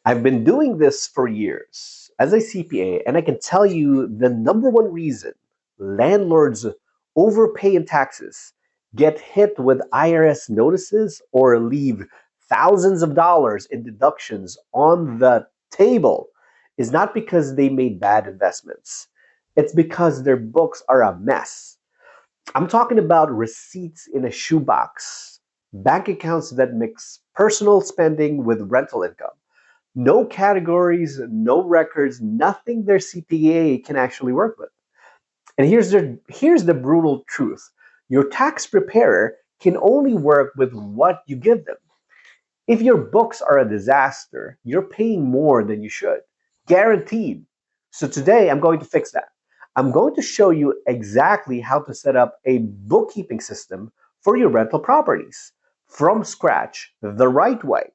I've been doing this for years as a CPA, and I can tell you the number one reason landlords overpay in taxes, get hit with IRS notices, or leave thousands of dollars in deductions on the table is not because they made bad investments. It's because their books are a mess. I'm talking about receipts in a shoebox, bank accounts that mix personal spending with rental income, no categories, no records, nothing their CPA can actually work with. And here's the brutal truth. Your tax preparer can only work with what you give them. If your books are a disaster, you're paying more than you should. Guaranteed. So today I'm going to fix that. I'm going to show you exactly how to set up a bookkeeping system for your rental properties from scratch the right way,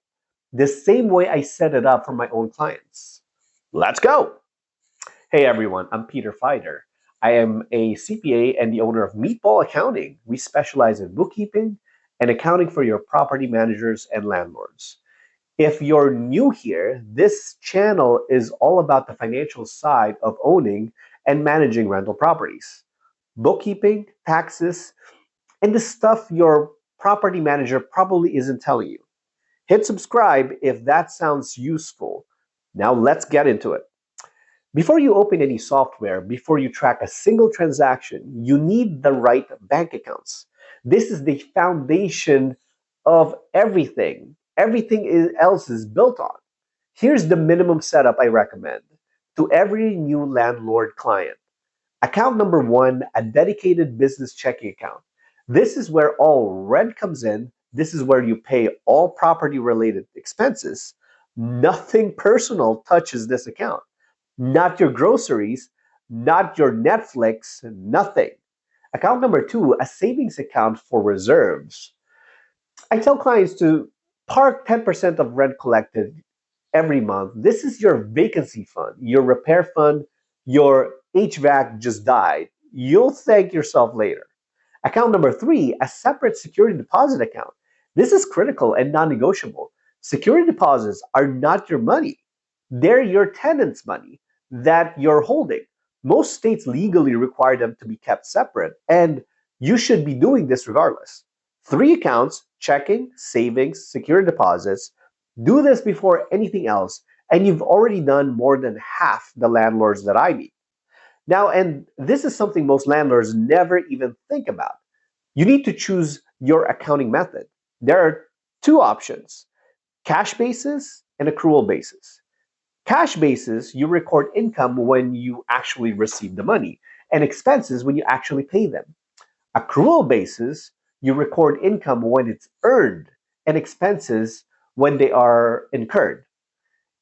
the same way I set it up for my own clients. Let's go! Hey everyone, I'm Peter Fider. I am a CPA and the owner of Meatball Accounting. We specialize in bookkeeping and accounting for your property managers and landlords. If you're new here, this channel is all about the financial side of owning and managing rental properties. Bookkeeping, taxes, and the stuff your property manager probably isn't telling you. Hit subscribe if that sounds useful. Now let's get into it. Before you open any software, before you track a single transaction, you need the right bank accounts. This is the foundation of everything. Else is built on. Here's the minimum setup I recommend to every new landlord client. Account number one, a dedicated business checking account. This is where all rent comes in. This is where you pay all property related expenses. Nothing personal touches this account. Not your groceries, not your Netflix, nothing. Account number two, a savings account for reserves. I tell clients to park 10% of rent collected every month. This is your vacancy fund, your repair fund, your HVAC just died. You'll thank yourself later. Account number three, a separate security deposit account. This is critical and non negotiable. Security deposits are not your money, they're your tenant's money that you're holding. Most states legally require them to be kept separate, and you should be doing this regardless. Three accounts: checking, savings, security deposits. Do this before anything else, and you've already done more than half the landlords that I meet. Now, and this is something most landlords never even think about. You need to choose your accounting method. There are two options: cash basis and accrual basis. Cash basis, you record income when you actually receive the money and expenses when you actually pay them. Accrual basis, you record income when it's earned and expenses when they are incurred,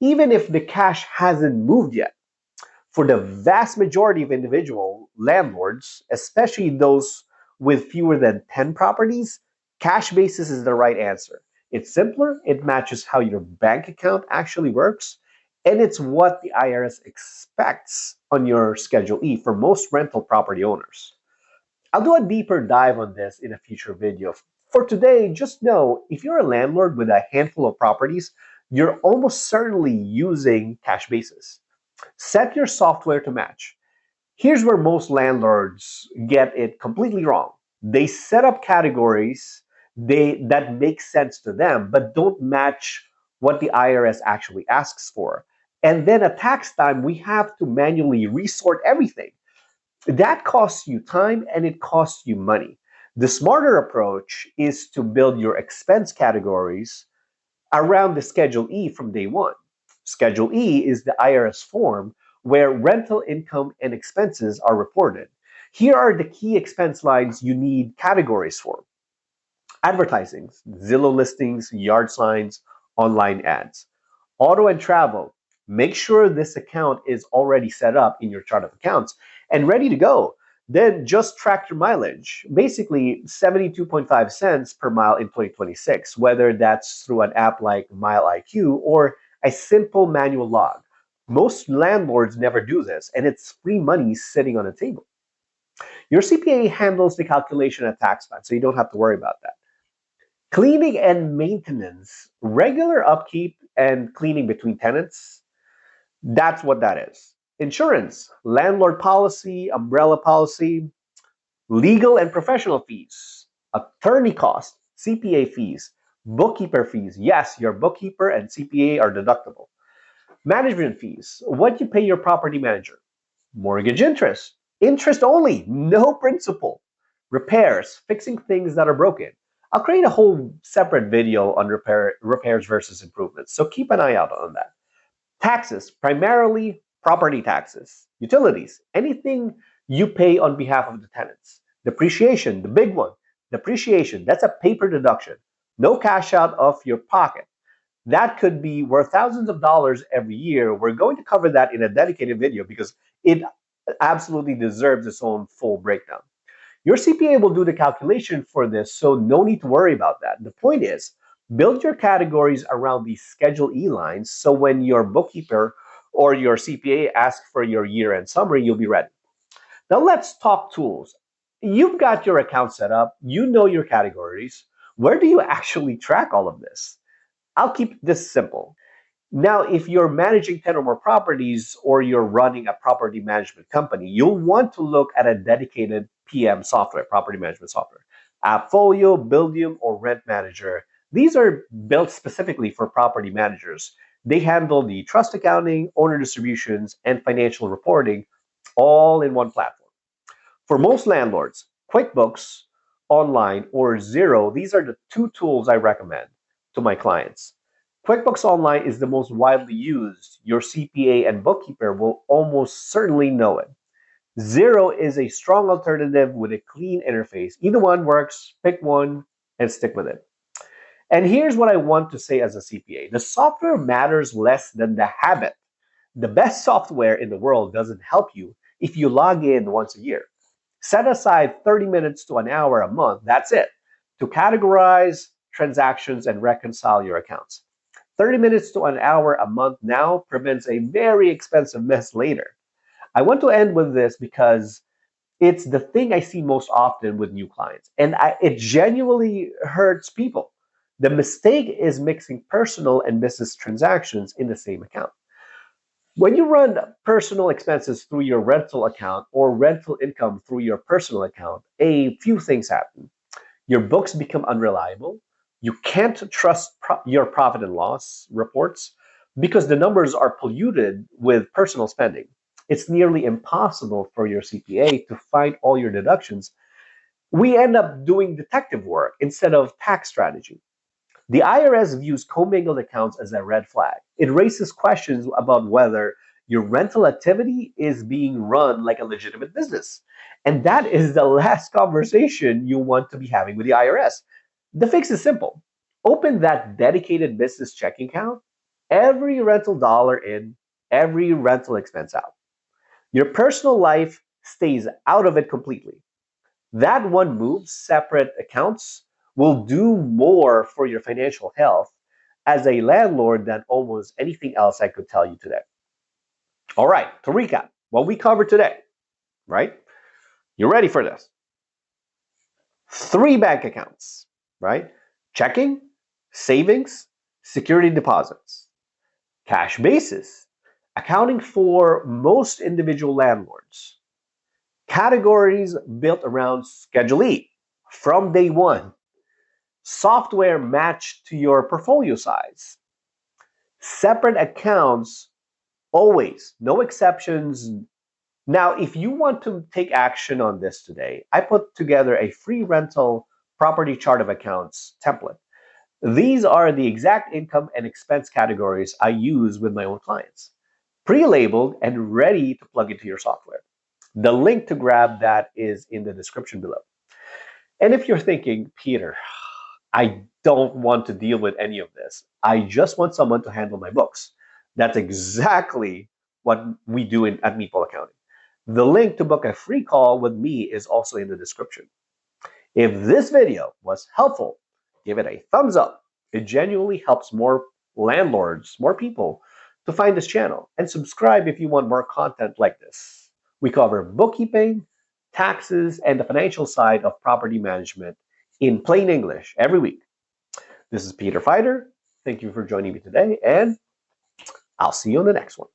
even if the cash hasn't moved yet. For the vast majority of individual landlords, especially those with fewer than 10 properties, cash basis is the right answer. It's simpler, it matches how your bank account actually works, and it's what the IRS expects on your Schedule E for most rental property owners. I'll do a deeper dive on this in a future video. For today, just know if you're a landlord with a handful of properties, you're almost certainly using cash basis. Set your software to match. Here's where most landlords get it completely wrong. They set up categories that make sense to them, but don't match what the IRS actually asks for. And then at tax time, we have to manually resort everything. That costs you time and it costs you money. The smarter approach is to build your expense categories around the Schedule E from day one. Schedule E is the IRS form where rental income and expenses are reported. Here are the key expense lines you need categories for: advertising, Zillow listings, yard signs, online ads. Auto and travel. Make sure this account is already set up in your chart of accounts and ready to go. Then just track your mileage. Basically, 72.5 cents per mile in 2026, whether that's through an app like MileIQ or a simple manual log. Most landlords never do this, and it's free money sitting on a table. Your CPA handles the calculation at tax time, so you don't have to worry about that. Cleaning and maintenance, regular upkeep and cleaning between tenants. That's what that is. Insurance, landlord policy, umbrella policy, legal and professional fees, attorney costs, CPA fees, bookkeeper fees. Yes, your bookkeeper and CPA are deductible. Management fees, what you pay your property manager. Mortgage interest, interest only, no principal. Repairs, fixing things that are broken. I'll create a whole separate video on repairs versus improvements, so keep an eye out on that. Taxes, primarily property taxes. Utilities, anything you pay on behalf of the tenants. Depreciation, the big one. Depreciation, that's a paper deduction. No cash out of your pocket. That could be worth thousands of dollars every year. We're going to cover that in a dedicated video because it absolutely deserves its own full breakdown. Your CPA will do the calculation for this, so no need to worry about that. The point is, build your categories around these Schedule E lines so when your bookkeeper or your CPA asks for your year-end summary, you'll be ready. Now let's talk tools. You've got your account set up, you know your categories. Where do you actually track all of this? I'll keep this simple. Now, if you're managing 10 or more properties or you're running a property management company, you'll want to look at a dedicated PM software, property management software. Appfolio, Buildium, or Rent Manager. These are built specifically for property managers. They handle the trust accounting, owner distributions, and financial reporting all in one platform. For most landlords, QuickBooks Online or Xero, these are the two tools I recommend to my clients. QuickBooks Online is the most widely used. Your CPA and bookkeeper will almost certainly know it. Xero is a strong alternative with a clean interface. Either one works, pick one and stick with it. And here's what I want to say as a CPA. The software matters less than the habit. The best software in the world doesn't help you if you log in once a year. Set aside 30 minutes to an hour a month, that's it, to categorize transactions and reconcile your accounts. 30 minutes to an hour a month now prevents a very expensive mess later. I want to end with this because it's the thing I see most often with new clients, and it genuinely hurts people. The mistake is mixing personal and business transactions in the same account. When you run personal expenses through your rental account or rental income through your personal account, a few things happen. Your books become unreliable. You can't trust your profit and loss reports because the numbers are polluted with personal spending. It's nearly impossible for your CPA to find all your deductions. We end up doing detective work instead of tax strategy. The IRS views commingled accounts as a red flag. It raises questions about whether your rental activity is being run like a legitimate business. And that is the last conversation you want to be having with the IRS. The fix is simple. Open that dedicated business checking account, every rental dollar in, every rental expense out. Your personal life stays out of it completely. That one move, separate accounts, will do more for your financial health as a landlord than almost anything else I could tell you today. All right, to recap what we covered today, right? You ready for this? 3 bank accounts, right? Checking, savings, security deposits. Cash basis, accounting for most individual landlords. Categories built around Schedule E from day one. Software matched to your portfolio size. Separate accounts always, no exceptions. Now, if you want to take action on this today, I put together a free rental property chart of accounts template. These are the exact income and expense categories I use with my own clients, pre-labeled and ready to plug into your software. The link to grab that is in the description below. And if you're thinking, Peter, I don't want to deal with any of this. I just want someone to handle my books. That's exactly what we do at Meatball Accounting. The link to book a free call with me is also in the description. If this video was helpful, give it a thumbs up. It genuinely helps more landlords, more people to find this channel. And subscribe if you want more content like this. We cover bookkeeping, taxes, and the financial side of property management in plain English every week. This is Peter Fider. Thank you for joining me today, and I'll see you on the next one.